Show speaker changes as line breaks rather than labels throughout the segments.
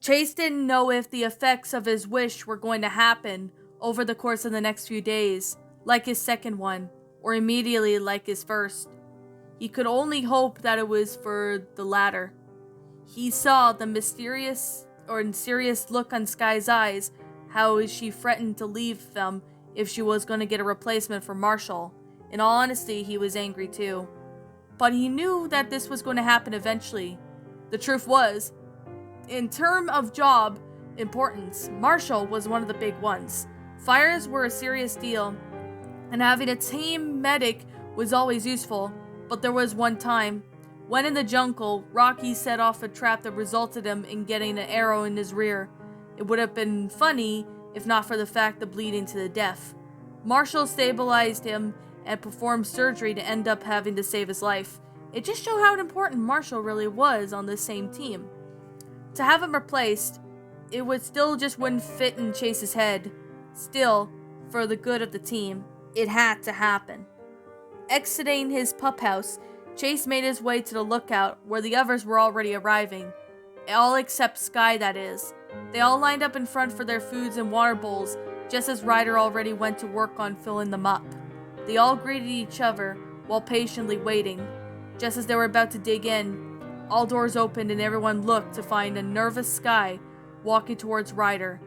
Chase didn't know if the effects of his wish were going to happen over the course of the next few days, like his second one, or immediately like his first. He could only hope that it was for the latter. He saw the mysterious or serious look on Sky's eyes, how she threatened to leave them if she was going to get a replacement for Marshall. In all honesty, he was angry too. But he knew that this was going to happen eventually. The truth was, in terms of job importance, Marshall was one of the big ones. Fires were a serious deal, and having a team medic was always useful, but there was one time when in the jungle, Rocky set off a trap that resulted him in getting an arrow in his rear. It would have been funny if not for the fact of bleeding to the death. Marshall stabilized him and performed surgery to end up having to save his life. It just showed how important Marshall really was on the same team. To have him replaced, it would still just wouldn't fit in Chase's head. Still, for the good of the team, it had to happen. Exiting his pup house, Chase made his way to the lookout where the others were already arriving. All except Sky, that is. They all lined up in front for their foods and water bowls, just as Ryder already went to work on filling them up. They all greeted each other while patiently waiting. Just as they were about to dig in, all doors opened and everyone looked to find a nervous Sky walking towards Ryder.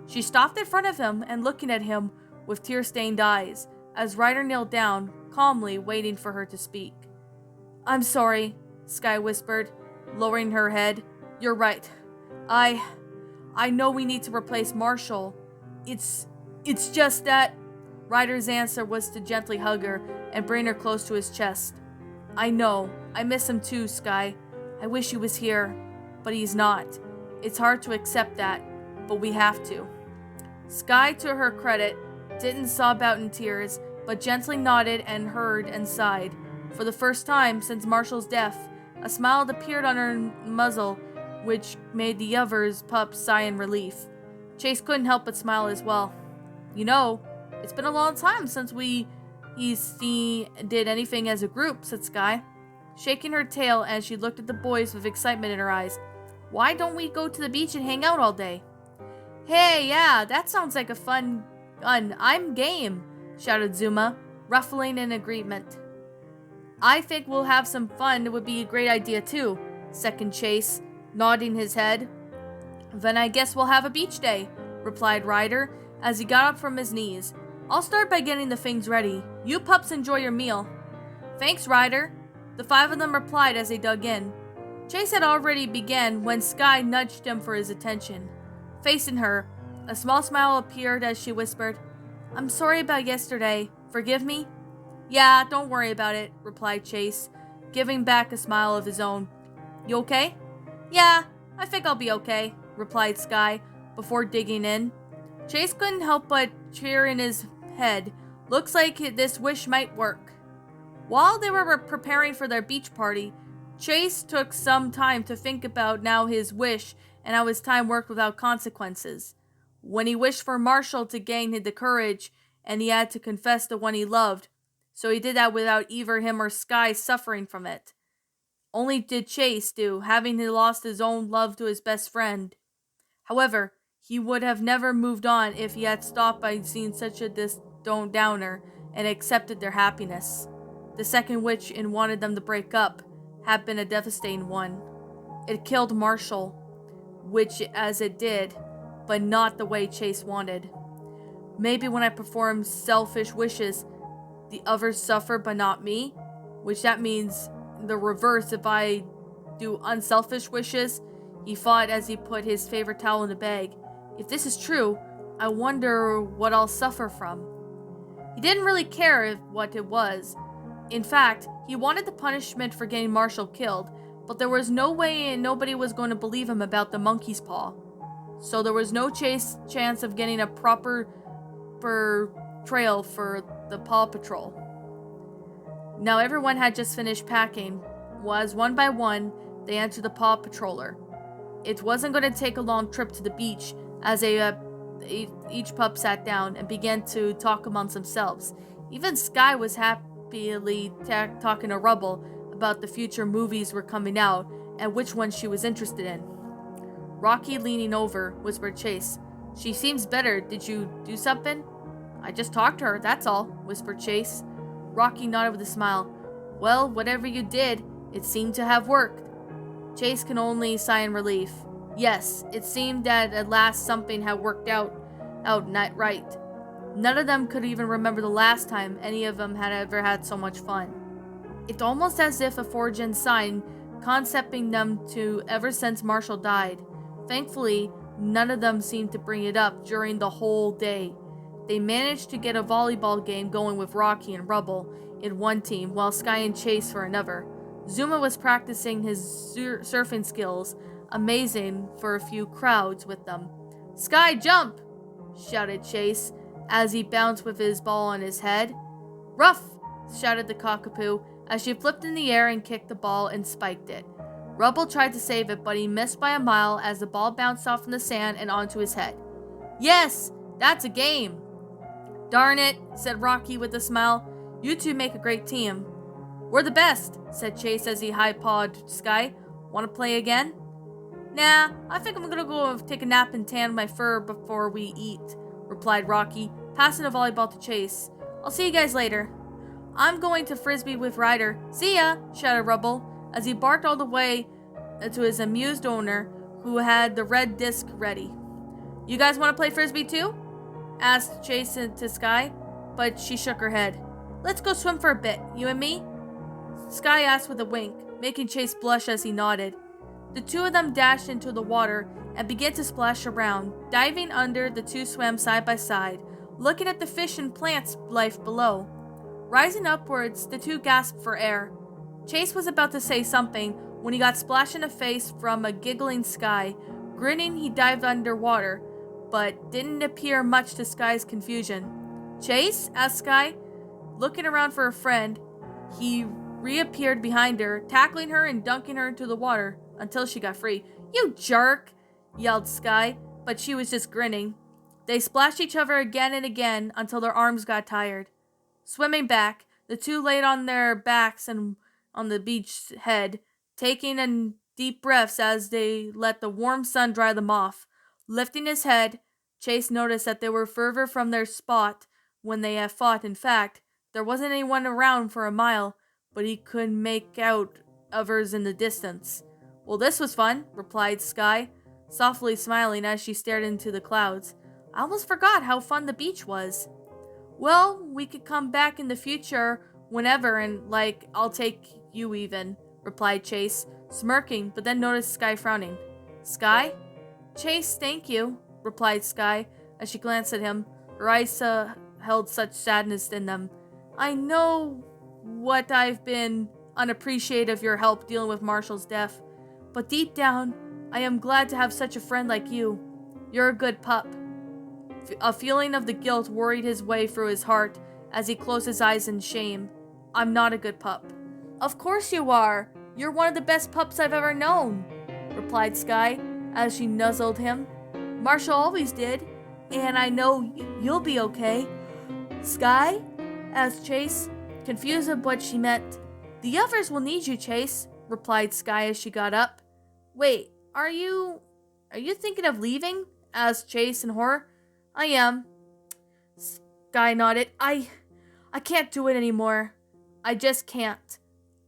She stopped in front of him and looking at him with tear-stained eyes, as Ryder knelt down, calmly waiting for her to speak. "I'm sorry," Sky whispered, lowering her head. "You're right. I know we need to replace Marshall. It's just that..." Ryder's answer was to gently hug her and bring her close to his chest. "I know. I miss him too, Sky. I wish he was here, but he's not. It's hard to accept that, but we have to." Sky, to her credit, didn't sob out in tears, but gently nodded and heard and sighed. For the first time since Marshall's death, a smile appeared on her muzzle, which made the others' pups sigh in relief. Chase couldn't help but smile as well. "You know, it's been a long time since we did anything as a group," said Sky, shaking her tail as she looked at the boys with excitement in her eyes. "Why don't we go to the beach and hang out all day?" "Hey, yeah, that sounds like a fun. I'm game," shouted Zuma, ruffling in agreement. "I think we'll have some fun. It would be a great idea too," seconded Chase, nodding his head. "Then I guess we'll have a beach day," replied Ryder as he got up from his knees. "I'll start by getting the things ready. You pups enjoy your meal." "Thanks, Ryder," the five of them replied as they dug in. Chase had already begun when Sky nudged him for his attention. Facing her, a small smile appeared as she whispered, "I'm sorry about yesterday. Forgive me?" "Yeah, don't worry about it," replied Chase, giving back a smile of his own. "You okay?" "Yeah, I think I'll be okay," replied Sky, before digging in. Chase couldn't help but cheer in his head. Looks like this wish might work. While they were preparing for their beach party, Chase took some time to think about now his wish and how his time worked without consequences. When he wished for Marshall to gain the courage, and he had to confess the one he loved, so he did that without either him or Sky suffering from it. Only did Chase do, having lost his own love to his best friend. However, he would have never moved on if he had stopped by seeing such a downer and accepted their happiness. The second witch and wanted them to break up had been a devastating one. It killed Marshall, which as it did, but not the way Chase wanted. Maybe when I perform selfish wishes, the others suffer but not me, which that means the reverse if I do unselfish wishes. He thought as he put his favorite towel in the bag. If this is true, I wonder what I'll suffer from. He didn't really care what it was. In fact, he wanted the punishment for getting Marshall killed, but there was no way and nobody was going to believe him about the monkey's paw. So there was no chance of getting a proper trail for the Paw Patrol. Now everyone had just finished packing. As one by one, they entered the Paw Patroller. It wasn't going to take a long trip to the beach as each pup sat down and began to talk amongst themselves. Even Sky was happily talking to Rubble about the future movies were coming out and which ones she was interested in. Rocky, leaning over, whispered Chase. She seems better. Did you do something? I just talked to her, that's all, whispered Chase. Rocky nodded with a smile. Well, whatever you did, it seemed to have worked. Chase can only sigh in relief. Yes, it seemed that at last something had worked out not right. None of them could even remember the last time any of them had ever had so much fun. It's almost as if a foregin sign concepting them to ever since Marshall died. Thankfully, none of them seemed to bring it up during the whole day. They managed to get a volleyball game going with Rocky and Rubble in one team, while Sky and Chase for another. Zuma was practicing his surfing skills, amazing for a few crowds with them. Sky, jump! Shouted Chase as he bounced with his ball on his head. Rough! Shouted the cockapoo as she flipped in the air and kicked the ball and spiked it. Rubble tried to save it, but he missed by a mile as the ball bounced off in the sand and onto his head. Yes, that's a game. Darn it, said Rocky with a smile. You two make a great team. We're the best, said Chase as he high-pawed Sky. Want to play again? Nah, I think I'm gonna go take a nap and tan my fur before we eat, replied Rocky, passing the volleyball to Chase. I'll see you guys later. I'm going to Frisbee with Ryder. See ya, shouted Rubble, as he barked all the way to his amused owner, who had the red disc ready. You guys want to play Frisbee too? Asked Chase to Sky, but she shook her head. Let's go swim for a bit, you and me? Sky asked with a wink, making Chase blush as he nodded. The two of them dashed into the water and began to splash around. Diving under, the two swam side by side, looking at the fish and plants life below. Rising upwards, the two gasped for air. Chase was about to say something when he got splashed in the face from a giggling Sky. Grinning, he dived underwater, but didn't appear much to Sky's confusion. Chase? Asked Sky. Looking around for a friend, he reappeared behind her, tackling her and dunking her into the water until she got free. You jerk! Yelled Sky, but she was just grinning. They splashed each other again and again until their arms got tired. Swimming back, the two laid on their backs and on the beach head, taking in deep breaths as they let the warm sun dry them off. Lifting his head, Chase noticed that they were further from their spot when they had fought. In fact, there wasn't anyone around for a mile, but he could make out others in the distance. Well, this was fun, replied Sky, softly smiling as she stared into the clouds. I almost forgot how fun the beach was. Well, we could come back in the future whenever and, I'll take you even, replied Chase, smirking, but then noticed Sky frowning. Sky? Chase, thank you, replied Sky as she glanced at him. Her eyes held such sadness in them. I know what I've been unappreciative of your help dealing with Marshall's death, but deep down, I am glad to have such a friend like you. You're a good pup. A feeling of the guilt worried his way through his heart as he closed his eyes in shame. I'm not a good pup. Of course you are. You're one of the best pups I've ever known, replied Sky as she nuzzled him. Marshall always did, and I know you'll be okay. Sky? Asked Chase, confused at what she meant. The others will need you, Chase, replied Sky as she got up. Wait, are you thinking of leaving? Asked Chase in horror. I am. Sky nodded. I can't do it anymore. I just can't.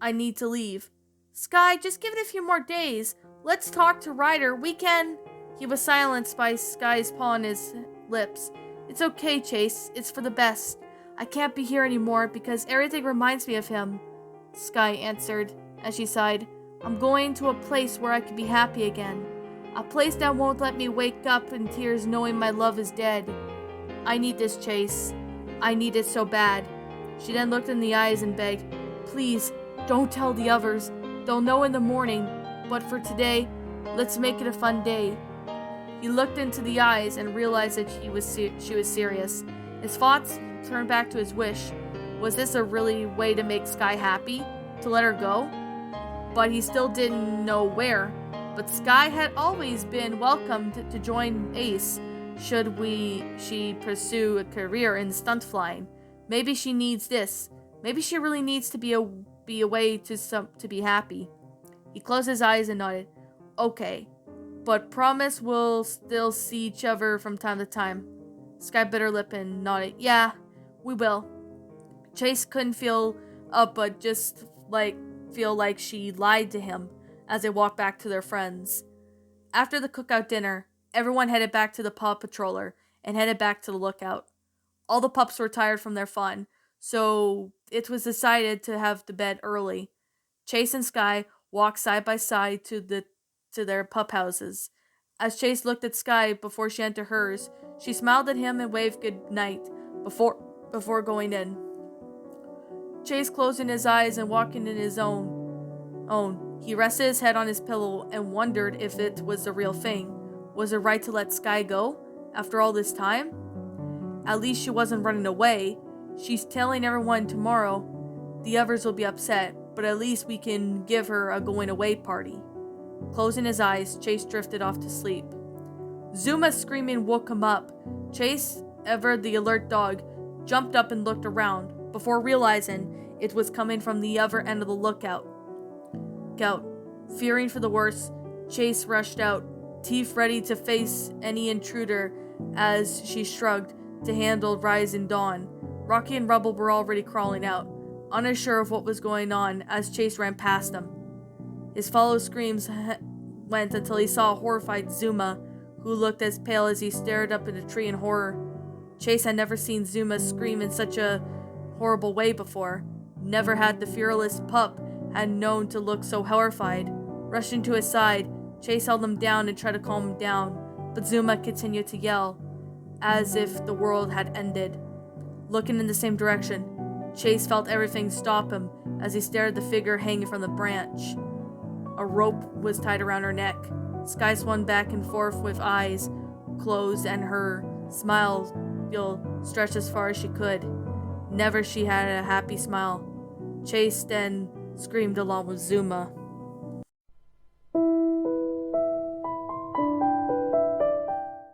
I need to leave. Sky, just give it a few more days. Let's talk to Ryder. We can... He was silenced by Sky's paw on his lips. It's okay, Chase. It's for the best. I can't be here anymore because everything reminds me of him. Sky answered as she sighed. I'm going to a place where I can be happy again. A place that won't let me wake up in tears knowing my love is dead. I need this, Chase. I need it so bad. She then looked in the eyes and begged, Please, don't tell the others. They'll know in the morning. But for today, let's make it a fun day. He looked into the eyes and realized that she was serious. His thoughts turned back to his wish. Was this a really way to make Sky happy? To let her go? But he still didn't know where. But Sky had always been welcomed to join Ace, should she pursue a career in stunt flying. Maybe she needs this. Maybe she really needs to be away to be happy. He closed his eyes and nodded. Okay. but promise we'll still see each other from time to time. Sky bit her lip and nodded. Yeah, we will. Chase couldn't feel up but just feel like she lied to him as they walked back to their friends. After the cookout dinner, everyone headed back to the Paw Patroller and headed back to the lookout. All the pups were tired from their fun, so it was decided to have to bed early. Chase and Sky walked side by side to their pup houses. As Chase looked at Sky before she entered hers, she smiled at him and waved good night before going in. Chase closing his eyes and walking in his own. He rested his head on his pillow and wondered if it was the real thing. Was it right to let Sky go after all this time? At least she wasn't running away. She's telling everyone tomorrow. The others will be upset, but at least we can give her a going away party. Closing his eyes, Chase drifted off to sleep. Zuma's screaming woke him up. Chase, ever the alert dog, jumped up and looked around before realizing it was coming from the other end of the lookout. Fearing for the worst, Chase rushed out, teeth ready to face any intruder as she shrugged to handle rising dawn. Rocky and Rubble were already crawling out, unsure of what was going on as Chase ran past them. His follow screams went until he saw a horrified Zuma, who looked as pale as he stared up at a tree in horror. Chase had never seen Zuma scream in such a horrible way before. Never had the fearless pup had known to look so horrified. Rushing to his side, Chase held him down and tried to calm him down, but Zuma continued to yell, as if the world had ended. Looking in the same direction, Chase felt everything stop him as he stared at the figure hanging from the branch. A rope was tied around her neck. Sky swung back and forth with eyes closed and her smile stretched as far as she could. Never she had a happy smile. Chase then screamed along with Zuma.